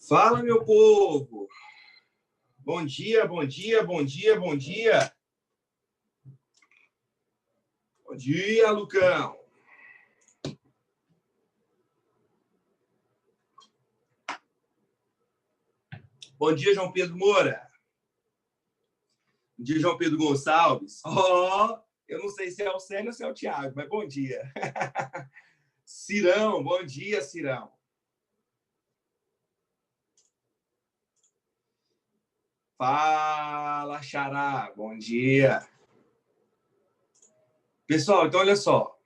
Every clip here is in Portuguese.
Fala, meu povo! Bom dia, bom dia, bom dia, bom dia! Bom dia, Lucão! Bom dia, João Pedro Moura! Bom dia, João Pedro Gonçalves! Eu não sei se é o Célio ou se é o Thiago, mas bom dia! Cirão, bom dia, Cirão! Fala, Xará, bom dia! Pessoal, então olha só.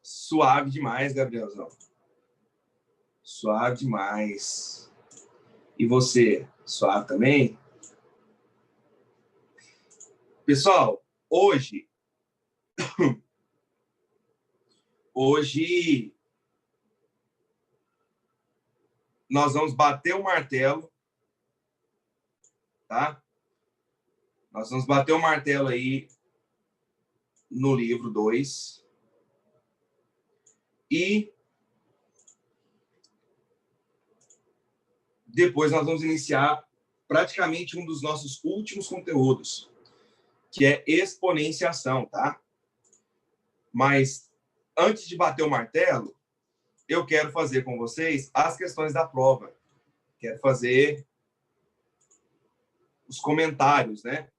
Suave demais, Gabrielzão. Suave demais. E você, suave também? Pessoal, hoje nós vamos bater o martelo, tá? Nós vamos bater o martelo aí no livro 2. E depois nós vamos iniciar praticamente um dos nossos últimos conteúdos, que é exponenciação, tá? Mas antes de bater o martelo, eu quero fazer com vocês as questões da prova. Quero fazer os comentários, né?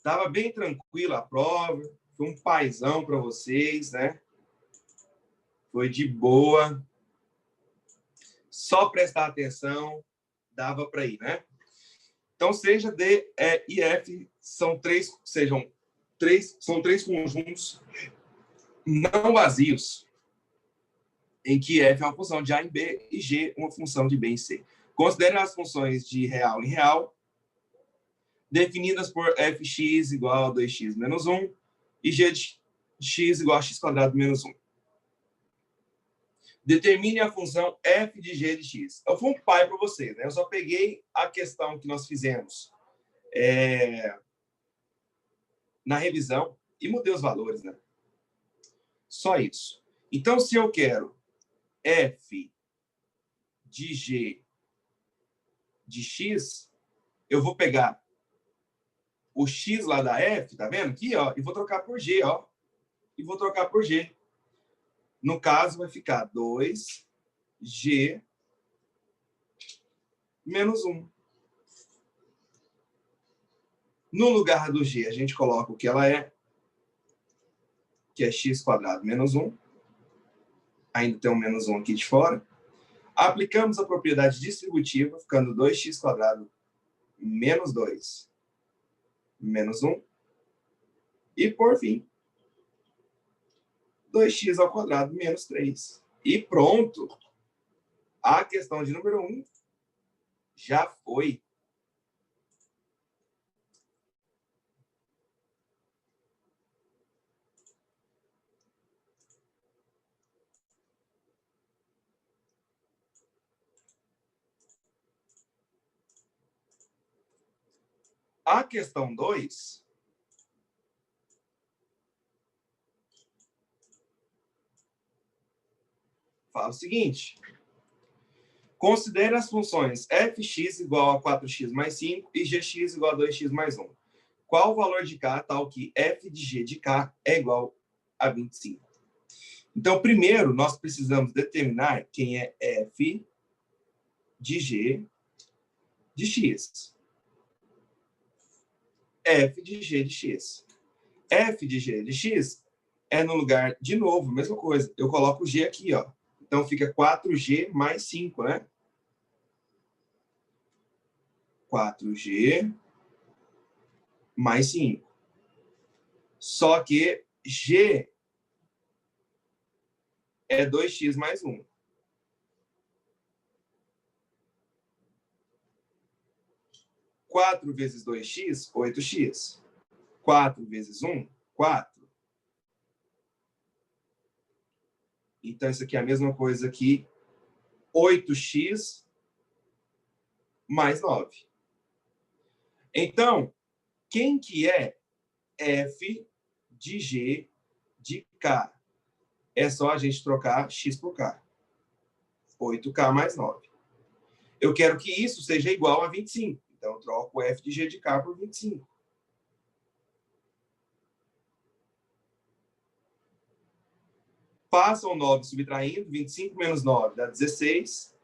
Tava bem tranquila a prova, foi um paizão para vocês, né? Foi de boa. Só prestar atenção, dava para ir, né? Então, seja D, E e F são três conjuntos não vazios, em que F é uma função de A em B e G uma função de B em C. Considere as funções de real em real, definidas por fx igual a 2x menos 1 e g de x igual a x² menos 1. Determine a função f de g de x. Eu fui um pai para vocês, né? Eu só peguei a questão que nós fizemos na revisão e mudei os valores, né? Só isso. Então, se eu quero f de g de x, eu vou pegar o x lá da f, tá vendo aqui, ó, e vou trocar por g, ó. E vou trocar por g. No caso, vai ficar 2g menos 1. No lugar do g, a gente coloca o que ela é, que é x² menos 1. Ainda tem um menos 1 aqui de fora. Aplicamos a propriedade distributiva, ficando 2x² menos 2 menos 1. E, por fim, 2x² menos 3. E pronto! A questão de número 1 já foi. A questão 2 fala o seguinte: considere as funções fx igual a 4x mais 5 e gx igual a 2x mais 1. Qual o valor de k tal que f de g de k é igual a 25? Então, primeiro, nós precisamos determinar quem é f de g de x. F de g de x. F de g de x é no lugar, de novo, mesma coisa. Eu coloco o g aqui, ó. Então, fica 4g mais 5, né? 4g mais 5. Só que g é 2x mais 1. 4 vezes 2x, 8x. 4 vezes 1, 4. Então, isso aqui é a mesma coisa que 8x mais 9. Então, quem que é f de g de k? É só a gente trocar x por k. 8K mais 9. Eu quero que isso seja igual a 25. Então, eu troco f de g de k por 25. Passam 9 subtraindo, 25 menos 9 dá 16.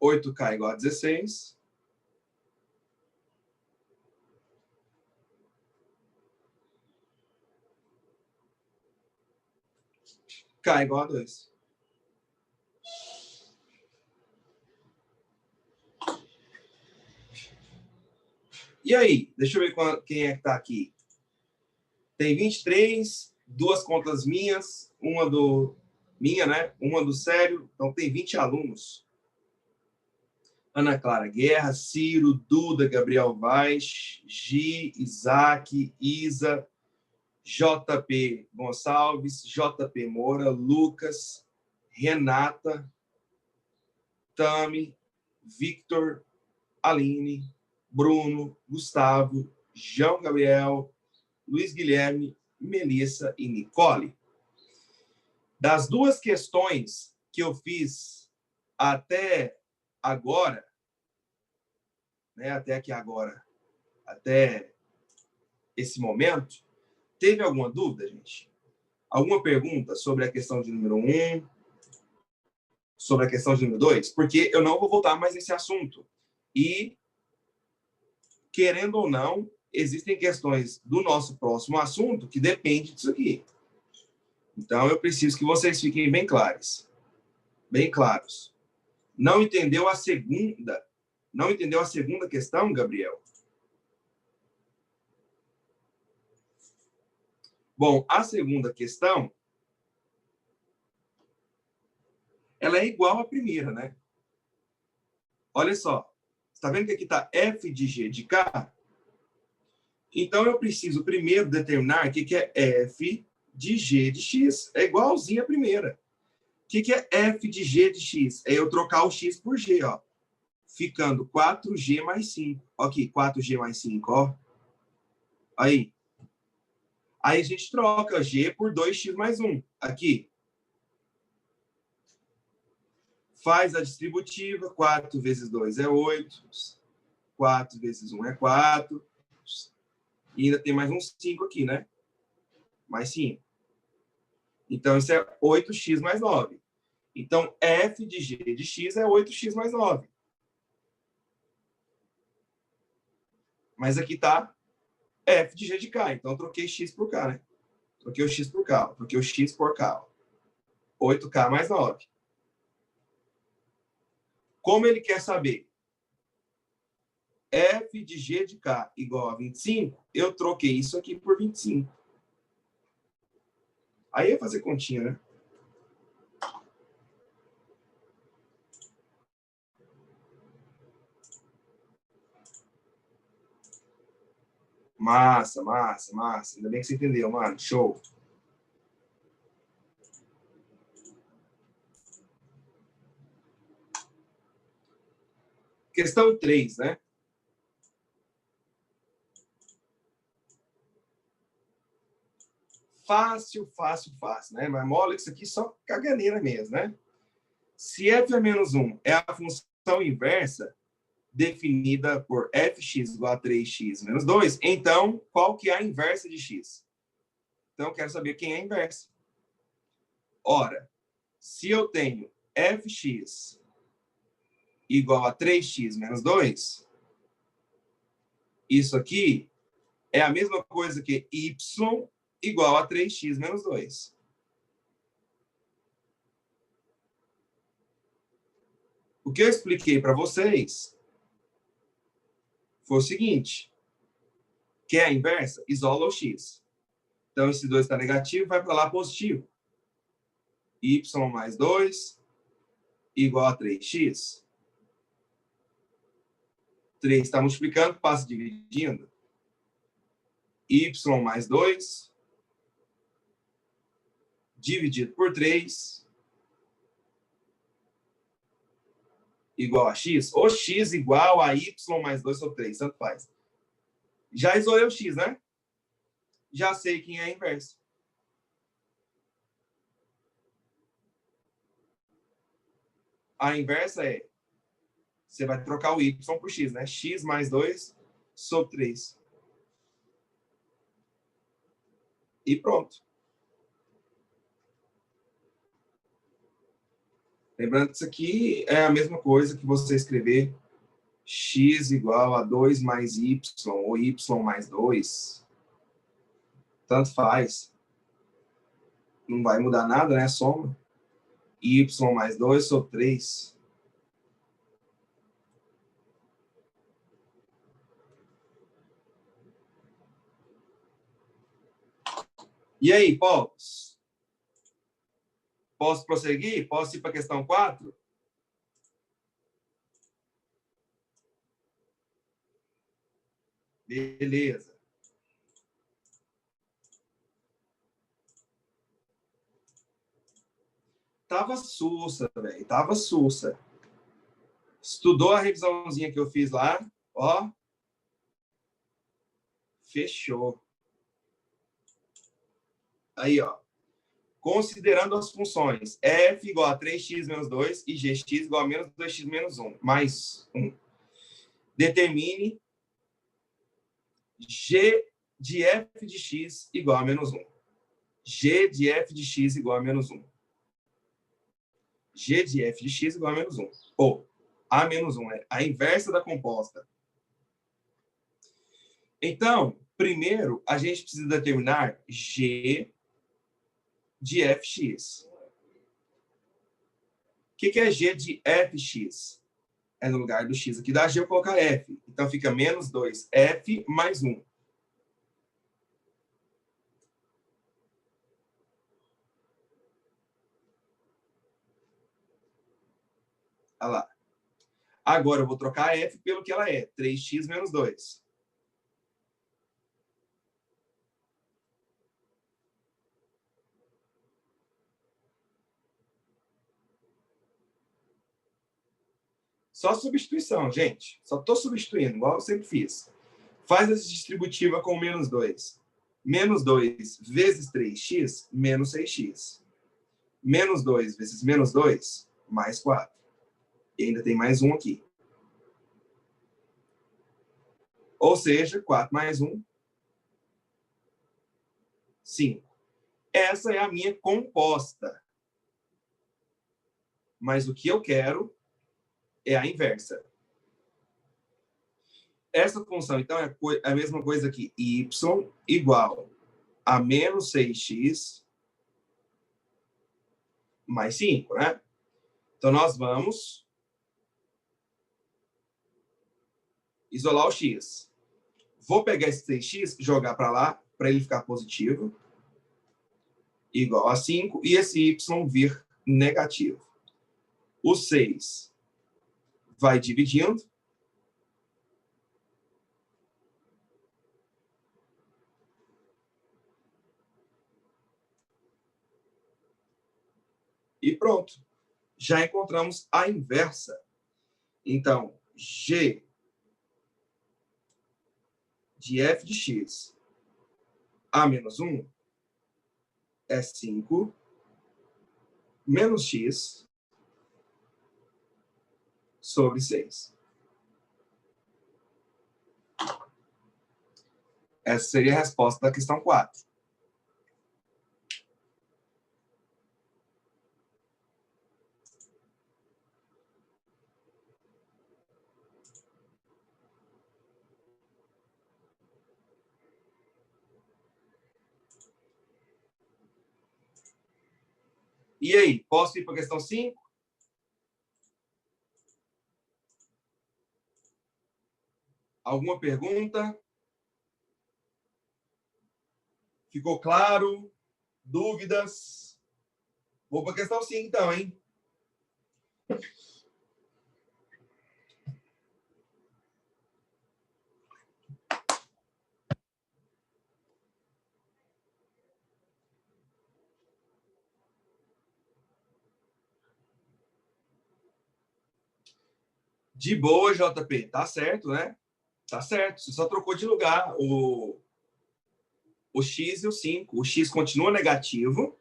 Oito k igual a 16. K igual a 2. E aí? Deixa eu ver quem é que está aqui. Tem 23, duas contas minhas, uma do minha, né? Uma do Sério. Então tem 20 alunos. Ana Clara Guerra, Ciro, Duda, Gabriel Vaz, Gi, Isaac, Isa, JP Gonçalves, JP Moura, Lucas, Renata, Tami, Victor, Aline, Bruno, Gustavo, João Gabriel, Luiz Guilherme, Melissa e Nicole. Das duas questões que eu fiz até agora, né, até aqui agora, até esse momento, teve alguma dúvida, gente? Alguma pergunta sobre a questão de número 1, sobre a questão de número 2? Porque eu não vou voltar mais nesse assunto. E, querendo ou não, existem questões do nosso próximo assunto que dependem disso aqui. Então, eu preciso que vocês fiquem bem claros. Bem claros. Não entendeu a segunda? Não entendeu a segunda questão, Gabriel? Bom, a segunda questão, ela é igual à primeira, né? Olha só. Está vendo que aqui está f de g de k? Então, eu preciso primeiro determinar o que é f de g de x. É igualzinho à primeira. O que é f de g de x? É eu trocar o x por g, ó. Ficando 4g mais 5. Ó aqui, 4g mais 5, ó. Aí. Aí a gente troca g por 2x mais 1. Aqui. Faz a distributiva. 4 vezes 2 é 8. 4 vezes 1 é 4. E ainda tem mais um 5 aqui, né? Mais 5. Então, isso é 8x mais 9. Então, f de g de x é 8x mais 9. Mas aqui está f de g de k. Então, eu troquei x por k, né? Troquei o x por k. Troquei o x por k. 8k mais 9. Como ele quer saber f de g de k igual a 25, eu troquei isso aqui por 25. Aí é fazer continha, né? Massa, massa, massa. Ainda bem que você entendeu, mano. Show. Questão 3, né? Fácil, fácil, fácil, né? Mas mola isso aqui só caganeira mesmo, né? Se f é menos 1 é a função inversa definida por fx igual a 3x menos 2, então, qual que é a inversa de x? Então, eu quero saber quem é a inversa. Ora, se eu tenho fx igual a 3x menos 2, isso aqui é a mesma coisa que y igual a 3x menos 2. O que eu expliquei para vocês foi o seguinte: quer a inversa? Isola o x. Então, esse 2 está negativo, vai para lá positivo. Y mais 2 igual a 3x. 3 está multiplicando, passa dividindo. Y mais 2 dividido por 3 igual a x. Ou x igual a y mais 2 sobre 3, tanto faz. Já isolei o x, né? Já sei quem é a inversa. A inversa é... Você vai trocar o y por x, né? X mais 2 sobre 3. E pronto. Lembrando que isso aqui é a mesma coisa que você escrever x igual a 2 mais y, ou y mais 2. Tanto faz. Não vai mudar nada, né? Soma. Y mais 2 sobre 3. E aí, povos? Posso prosseguir? Posso ir para a questão 4? Beleza. Tava sussa, velho. Tava sussa. Estudou a revisãozinha que eu fiz lá, ó. Fechou. Aí, ó. Considerando as funções f igual a 3x menos 2 e gx igual a menos 2x menos 1, mais 1. Determine g de f de x igual a menos 1. G de f de x igual a menos 1. G de f de x igual a menos 1. Ou a menos 1 é a inversa da composta. Então, primeiro, a gente precisa determinar g de fx. O que é g de fx? É no lugar do x aqui da g eu colocar f. Então, fica menos 2f mais 1. Olha lá. Agora, eu vou trocar f pelo que ela é. 3x menos 2. Só substituição, gente. Só estou substituindo, igual eu sempre fiz. Faz a distributiva com menos 2. Menos 2 vezes 3x, menos 6x. Menos 2 vezes menos 2, mais 4. E ainda tem mais um aqui. Ou seja, 4 mais 1, 5. Essa é a minha composta. Mas o que eu quero é a inversa. Essa função, então, é a mesma coisa que y igual a menos 6x mais 5, né? Então, nós vamos isolar o x. Vou pegar esse 6x, jogar para lá, para ele ficar positivo, igual a 5, e esse y vir negativo. O 6 vai dividindo. E pronto. Já encontramos a inversa. Então, g de f de x a menos 1 é 5 menos x sobre 6. Essa seria a resposta da questão 4. E aí, posso ir para a questão 5? Alguma pergunta? Ficou claro? Dúvidas? Vou para a questão 5, então, hein? De boa, JP. Tá certo, né? Tá certo. Você só trocou de lugar o x e o 5. O x continua negativo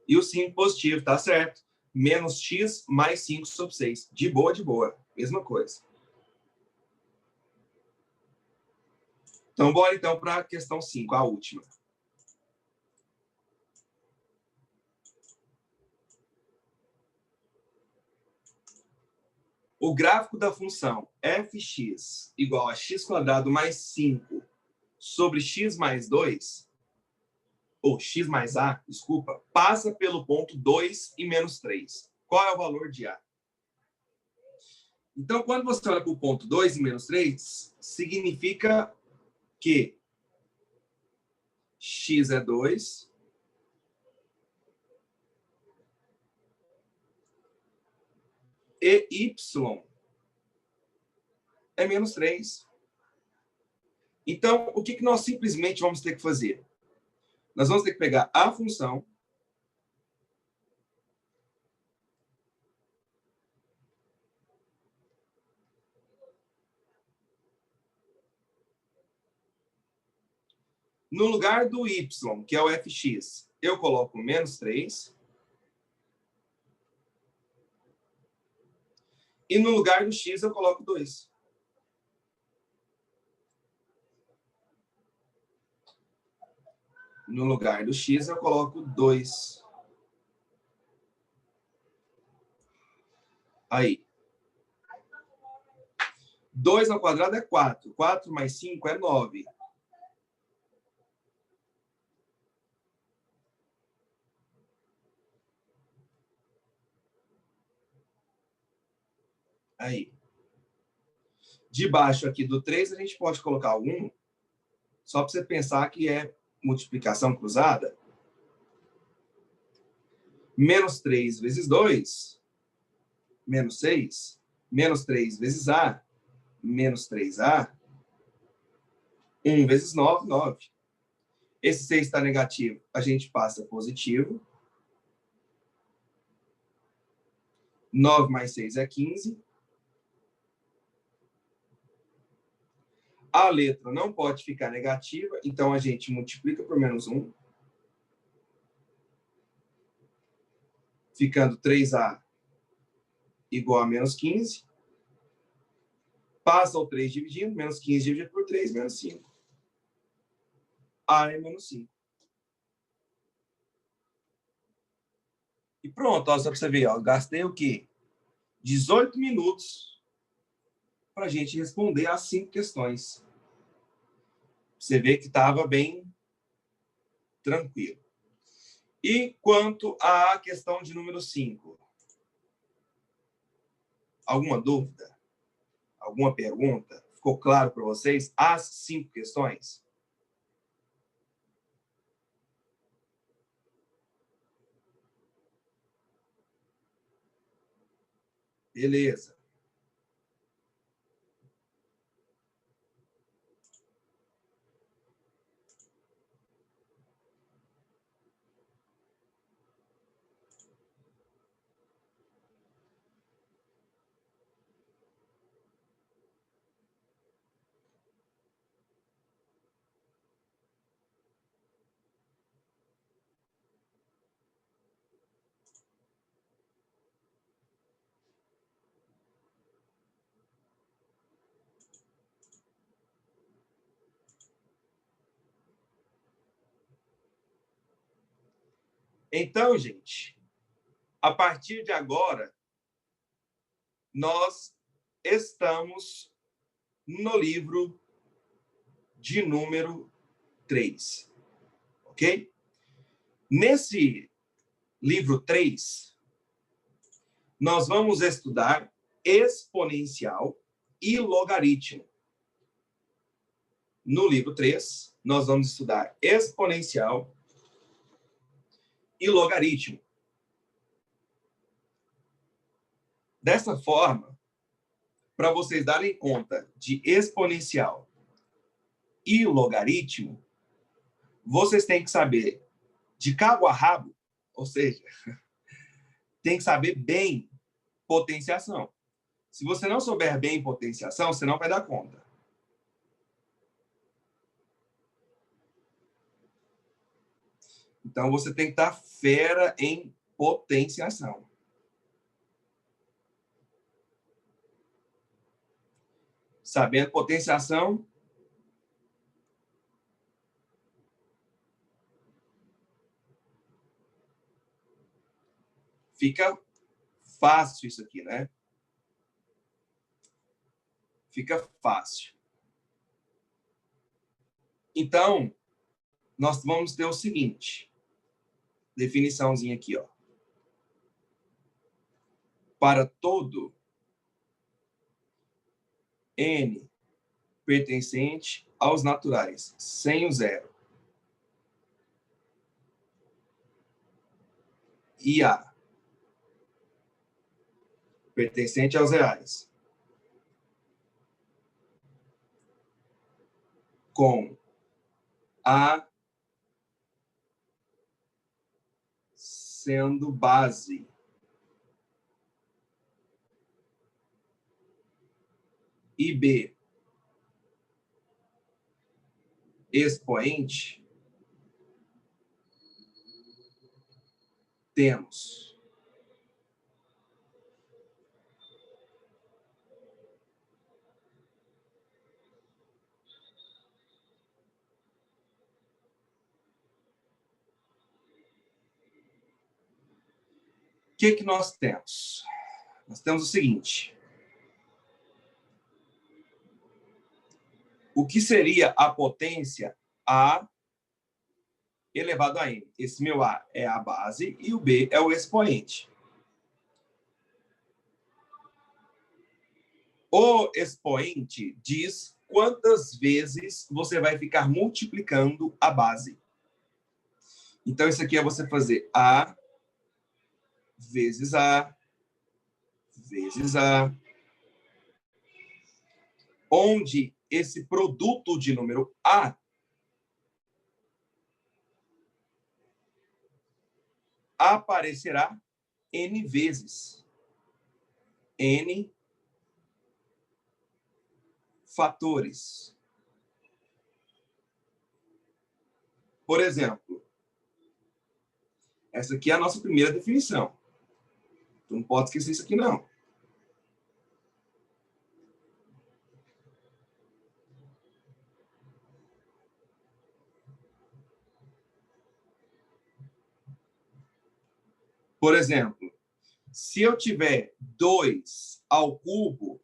e o 5 positivo, tá certo. Menos x mais 5 sobre 6. De boa, de boa. Mesma coisa. Então, bora então para a questão 5, a última. O gráfico da função fx igual a x² mais 5 sobre x mais 2, ou x mais a, desculpa, passa pelo ponto 2 e menos 3. Qual é o valor de a? Então, quando você olha para o ponto 2 e menos 3, significa que x é 2, e y é menos 3. Então, o que nós simplesmente vamos ter que fazer? Nós vamos ter que pegar a função no lugar do y, que é o fx, eu coloco menos 3. E no lugar do x, eu coloco 2. No lugar do x, eu coloco 2. Aí. 2 ao quadrado é 4. 4 mais 5 é 9. Aí. Debaixo aqui do 3, a gente pode colocar o 1, só para você pensar que é multiplicação cruzada. Menos 3 vezes 2, menos 6. Menos 3 vezes a, menos 3a. 1 vezes 9, 9. Esse 6 está negativo, a gente passa positivo. 9 mais 6 é 15. A letra não pode ficar negativa, então a gente multiplica por menos 1. Ficando 3a igual a menos 15. Passa o 3 dividindo, menos 15 dividido por 3, menos 5. A é menos 5. E pronto, ó, só para você ver, ó, gastei o quê? 18 minutos para a gente responder as 5 questões. Você vê que estava bem tranquilo. E quanto à questão de número 5? Alguma dúvida? Alguma pergunta? Ficou claro para vocês as 5 questões? Beleza. Então, gente, a partir de agora, nós estamos no livro de número 3. Ok? Nesse livro 3, nós vamos estudar exponencial e logaritmo. No livro 3, nós vamos estudar exponencial e logaritmo. Dessa forma, para vocês darem conta de exponencial e logaritmo, vocês têm que saber de cabo a rabo, ou seja, tem que saber bem potenciação. Se você não souber bem potenciação, você não vai dar conta. Então, você tem que estar fera em potenciação. Sabendo potenciação, fica fácil isso aqui, né? Fica fácil. Então, nós vamos ter o seguinte, definiçãozinha aqui, ó. Para todo N pertencente aos naturais, sem o zero. E A pertencente aos reais. Com A sendo base. E B expoente, temos o que nós temos? Nós temos o seguinte. O que seria a potência A elevado a N? Esse meu A é a base e o B é o expoente. O expoente diz quantas vezes você vai ficar multiplicando a base. Então, isso aqui é você fazer A vezes A vezes A, onde esse produto de número A aparecerá N vezes. N fatores. Por exemplo, essa aqui é a nossa primeira definição. Tu não pode esquecer isso aqui, não. Por exemplo, se eu tiver 2 ao cubo,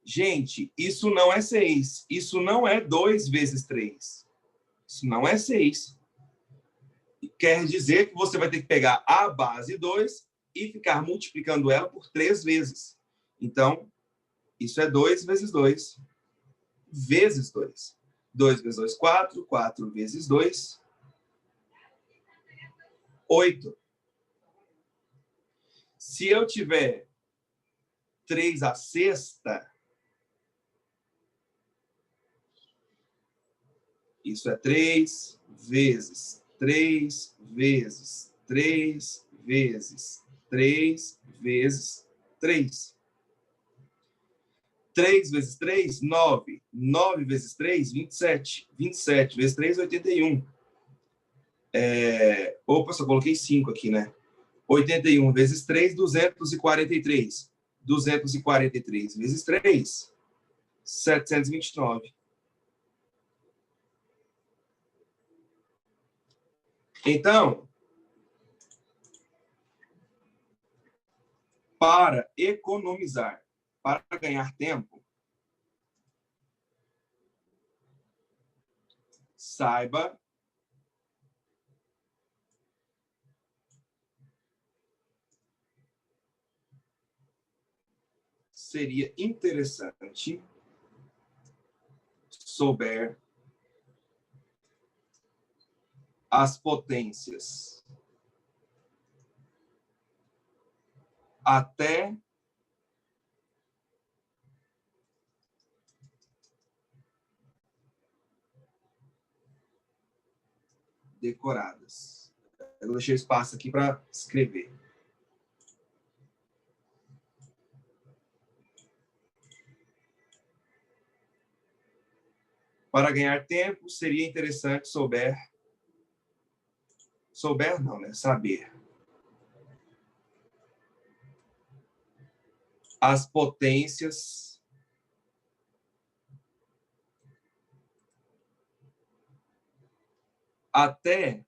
gente, isso não é 6. Isso não é 2 vezes 3. Isso não é 6. Quer dizer que você vai ter que pegar a base 2 e ficar multiplicando ela por 3 vezes. Então, isso é 2 vezes 2 vezes 2. 2 vezes 2, 4. 4 vezes 2, 8. Se eu tiver 3 à sexta, isso é 3 vezes 3 vezes 3 vezes 3 vezes 3. 3 vezes 3, 9. 9 vezes 3, 27. 27 vezes 3, 81. Opa, só coloquei 5 aqui, né? 81 vezes 3, 243. 243 vezes 3, 729. Então, para economizar, para ganhar tempo, saiba seria interessante souber as potências até decoradas. Eu deixei espaço aqui para escrever. Para ganhar tempo, seria interessante souber Souber não, né? Saber. As potências até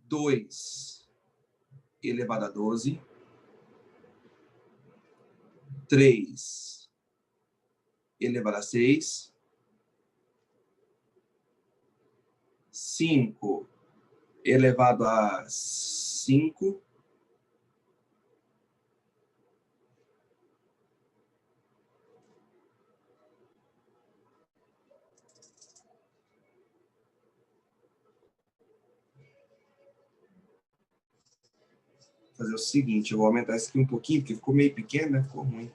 2 elevado a 12, 3 elevado a 6, 5 elevado a 5, fazer o seguinte, eu vou aumentar isso aqui um pouquinho, porque ficou meio pequeno, né? Ficou ruim.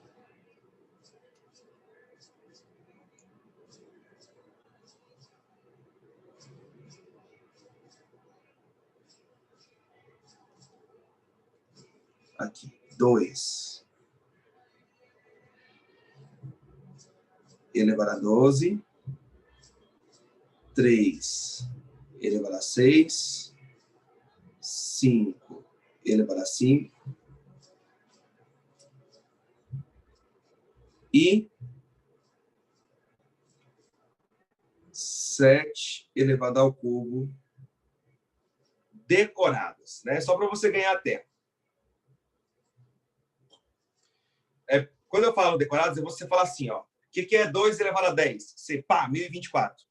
Aqui, 2 elevado a 12, 3 elevado a 6, 5 elevado a 5 e 7 elevado ao cubo decorados, né? Só para você ganhar tempo. Quando eu falo decorados, você fala assim, ó. O que é 2 elevado a 10? Você, pá, 1024. O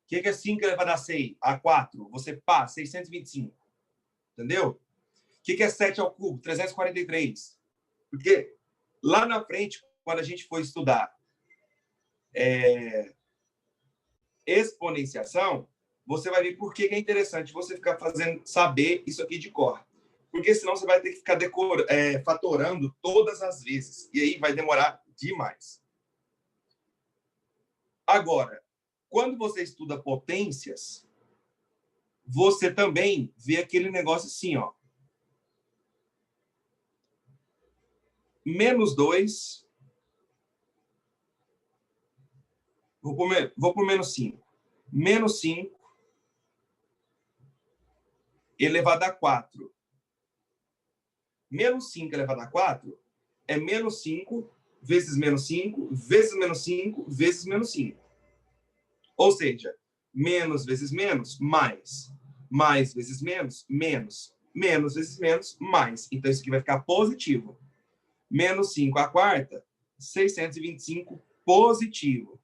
que é 5 elevado a 6? A 4? Você, pá, 625. Entendeu? O que é 7 ao cubo? 343. Porque lá na frente, quando a gente for estudar exponenciação, você vai ver por que é interessante você ficar fazendo, saber isso aqui de cor. Porque senão você vai ter que ficar fatorando todas as vezes. E aí vai demorar demais. Agora, quando você estuda potências, você também vê aquele negócio assim, ó. Menos 2. Vou por menos 5. Menos 5 elevado a 4. Menos 5 elevado a 4 é menos 5 vezes menos 5 vezes menos 5 vezes menos 5. Ou seja, menos vezes menos, mais. Mais vezes menos, menos. Menos vezes menos, mais. Então, isso aqui vai ficar positivo. Menos 5 à quarta, 625 positivo.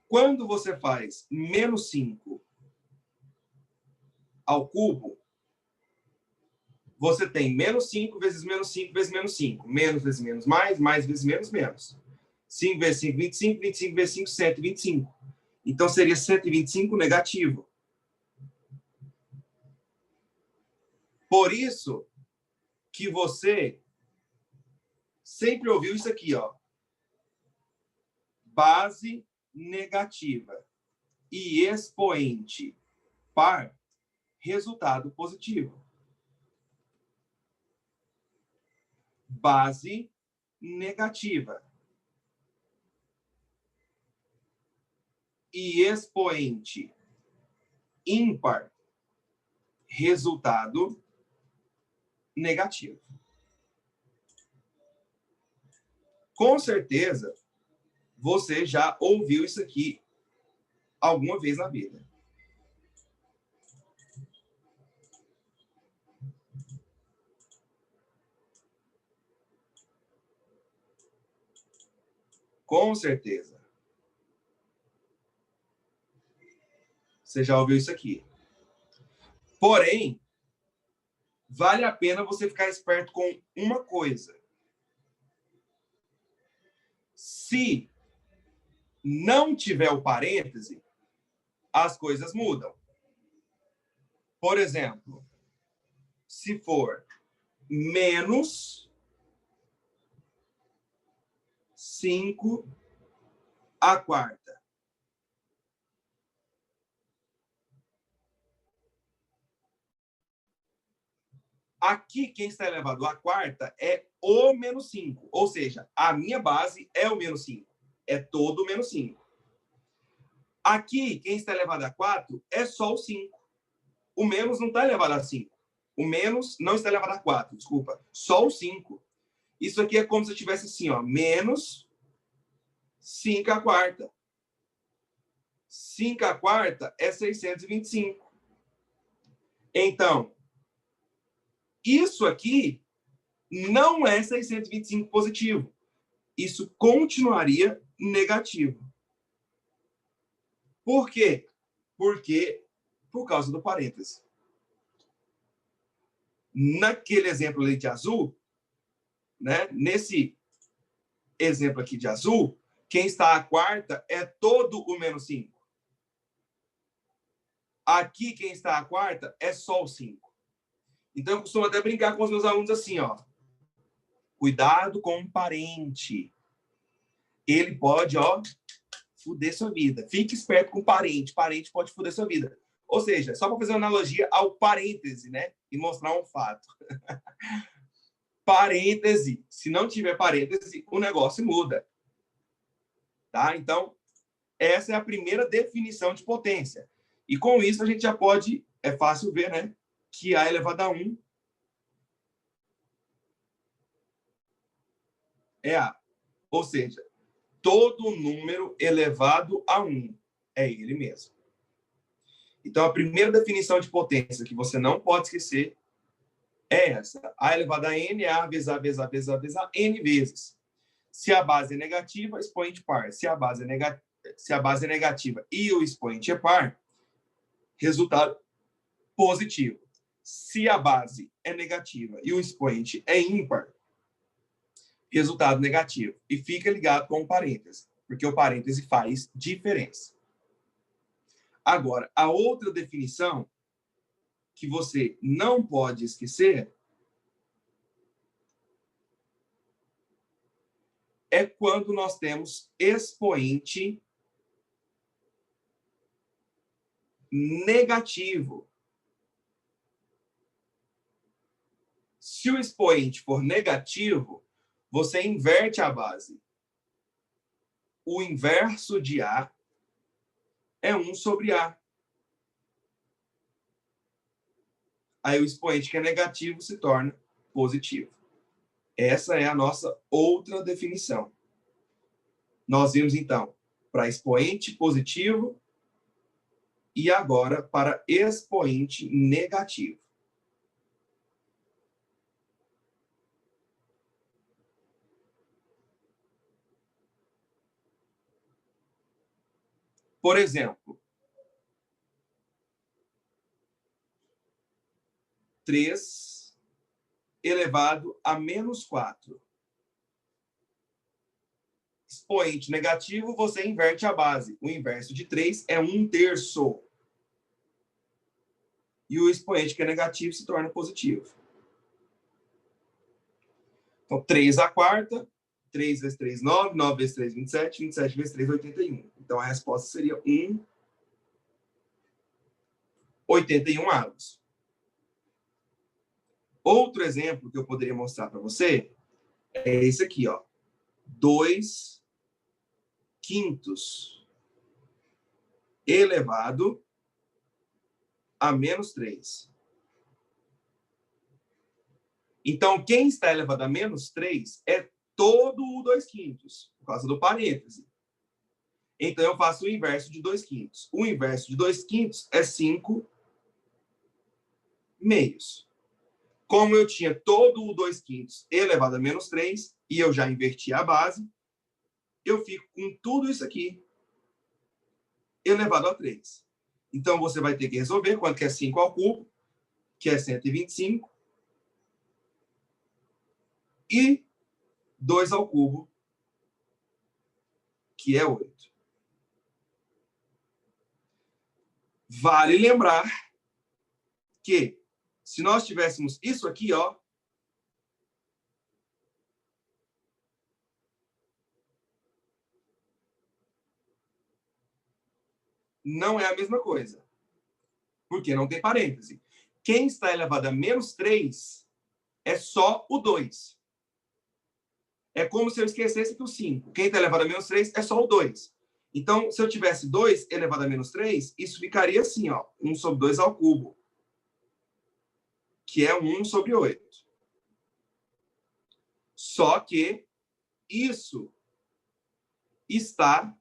Quando você faz menos 5 ao cubo, você tem menos 5 vezes menos 5 vezes menos 5. Menos vezes menos, mais vezes menos, menos. 5 vezes 5, 25. 25 vezes 5, 125. Então, seria 125 negativo. Por isso que você sempre ouviu isso aqui, ó. Base negativa e expoente par, resultado positivo. Base negativa e expoente ímpar, resultado negativo. Com certeza, você já ouviu isso aqui alguma vez na vida. Com certeza. Você já ouviu isso aqui. Porém, vale a pena você ficar esperto com uma coisa. Se não tiver o parêntese, as coisas mudam. Por exemplo, se for menos 5 à quarta. Aqui, quem está elevado à quarta é o menos 5. Ou seja, a minha base é o menos 5. É todo o menos 5. Aqui, quem está elevado a 4 é só o 5. O menos não está elevado a 5. O menos não está elevado a 4, desculpa. Só o 5. Isso aqui é como se eu tivesse assim, ó, menos 5 à quarta. 5 à quarta é 625. Então, isso aqui não é 625 positivo. Isso continuaria negativo. Por quê? Porque por causa do parêntese. Naquele exemplo ali de azul, né? Nesse exemplo aqui de azul, quem está à quarta é todo o menos 5. Aqui, quem está à quarta é só o 5. Então, eu costumo até brincar com os meus alunos assim, ó. Cuidado com um parente. Ele pode, ó, fuder sua vida. Fique esperto com parente. Parente pode fuder sua vida. Ou seja, só para fazer uma analogia ao parêntese, né? E mostrar um fato. Parêntese. Se não tiver parêntese, o negócio muda. Tá? Então, essa é a primeira definição de potência. E com isso, a gente já pode, é fácil ver, né? Que A elevado a 1 é A. Ou seja, todo número elevado a 1 é ele mesmo. Então, a primeira definição de potência que você não pode esquecer é essa. A elevado a n é A vezes A vezes A vezes A vezes A, n vezes. Se a base é negativa, expoente par. Se a base é negativa e o expoente é par, resultado positivo. Se a base é negativa e o expoente é ímpar, resultado negativo. E fica ligado com o parêntese, porque o parêntese faz diferença. Agora, a outra definição que você não pode esquecer é quando nós temos expoente negativo. Se o expoente for negativo, você inverte a base. O inverso de A é 1 sobre A. Aí o expoente que é negativo se torna positivo. Essa é a nossa outra definição. Nós vimos, então, para expoente positivo e agora para expoente negativo. Por exemplo, 3 elevado a menos 4. Expoente negativo, você inverte a base. O inverso de 3 é 1/3. E o expoente que é negativo se torna positivo. Então, 3 à quarta, 3 vezes 3, 9, 9 vezes 3, 27, 27 vezes 3, 81. Então, a resposta seria 81 avos. Outro exemplo que eu poderia mostrar para você é esse aqui, ó. 2 quintos elevado a menos 3. Então, quem está elevado a menos 3 é todo o 2 quintos, por causa do parêntese. Então, eu faço o inverso de 2 quintos. O inverso de 2 quintos é 5 meios. Como eu tinha todo o 2 quintos elevado a menos 3, e eu já inverti a base, eu fico com tudo isso aqui elevado a 3. Então, você vai ter que resolver quanto que é 5 ao cubo, que é 125, e 2 ao cubo, que é 8. Vale lembrar que, se nós tivéssemos isso aqui, ó, não é a mesma coisa. Porque não tem parêntese. Quem está elevado a menos 3 é só o 2. é como se eu esquecesse que o 5, quem está elevado a menos 3, é só o 2. Então, se eu tivesse 2 elevado a menos 3, isso ficaria assim, ó, 1 sobre 2 ao cubo, que é 1 sobre 8. Só que isso está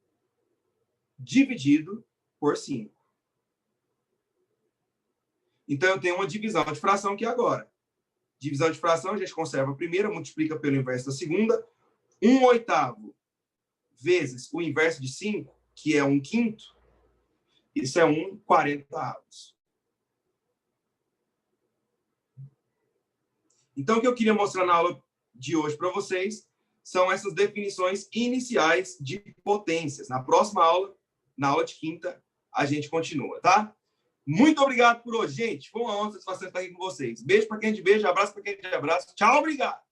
dividido por 5. Então, eu tenho uma divisão de fração aqui agora. Divisão de fração, a gente conserva a primeira, multiplica pelo inverso da segunda. 1/8 vezes o inverso de 5, que é 1/5, isso é 1/40. Então, o que eu queria mostrar na aula de hoje para vocês são essas definições iniciais de potências. Na próxima aula, na aula de quinta, a gente continua, tá? Muito obrigado por hoje, gente. Foi uma honra, satisfação estar aqui com vocês. Beijo para quem é de beijo, abraço para quem é de abraço. Tchau, obrigado.